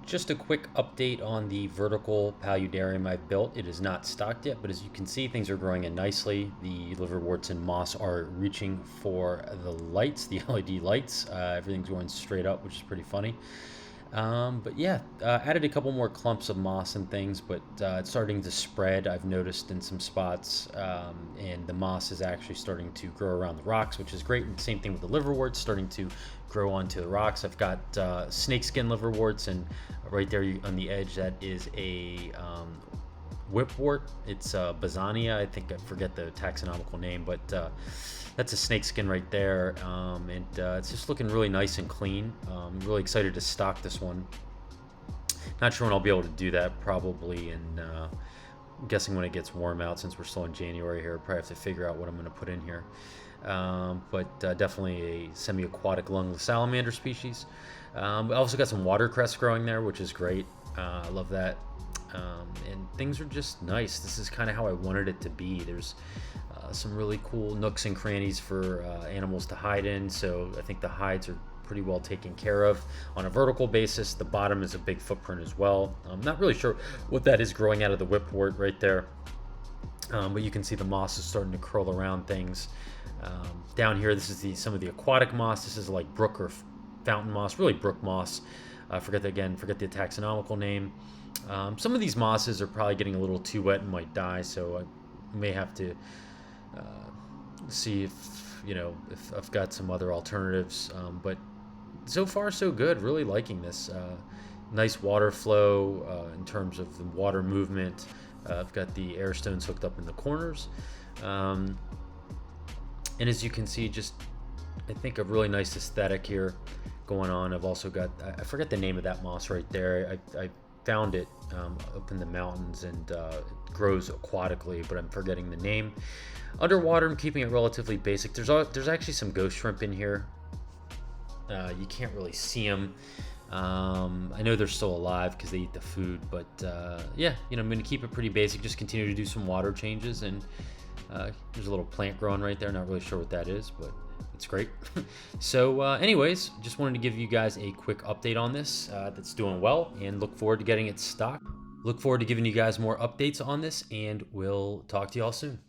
Just a quick update on the vertical paludarium I've built. It is not stocked yet, but as you can see, things are growing in nicely. The liverworts and moss are reaching for the lights, the LED lights. Everything's going straight up, which is pretty funny. But yeah, added a couple more clumps of moss and things, but it's starting to spread. I've noticed in some spots, and the moss is actually starting to grow around the rocks, which is great. And same thing with the liverworts, starting to grow onto the rocks. I've got snakeskin liverworts, and right there on the edge, that is a whipwort. It's Bazania. I think I forget the taxonomical name, but that's a snakeskin right there, and it's just looking really nice and clean. I'm really excited to stock this one. Not sure when I'll be able to do that. Probably in, I'm guessing when it gets warm out, since we're still in January here. Probably have to figure out what I'm going to put in here. But definitely a semi-aquatic lungless salamander species. I also got some watercress growing there, which is great. I love that. And things are just nice. This is kind of how I wanted it to be. There's some really cool nooks and crannies for animals to hide in, so I think the hides are pretty well taken care of on a vertical basis. The bottom is a big footprint as well. I'm not really sure what that is growing out of the whipwort right there, but you can see the moss is starting to curl around things. Down here, this is some of the aquatic moss. This is like brook or fountain moss, really brook moss. Forget the taxonomical name. Some of these mosses are probably getting a little too wet and might die, so I may have to see if I've got some other alternatives. But so far so good. Really liking this. Nice water flow in terms of the water movement. I've got the air stones hooked up in the corners, and as you can see, just I think a really nice aesthetic here going on. I've also got, I forget the name of that moss right there. I found it up in the mountains, and it grows aquatically, but I'm forgetting the name. Underwater, I'm keeping it relatively basic. There's actually some ghost shrimp in here. You can't really see them. I know they're still alive because they eat the food, but yeah, I'm going to keep it pretty basic. Just continue to do some water changes, and there's a little plant growing right there. Not really sure what that is, but it's great. So anyways, just wanted to give you guys a quick update on this. That's doing well, and look forward to getting it stocked. Look forward to giving you guys more updates on this, and we'll talk to you all soon.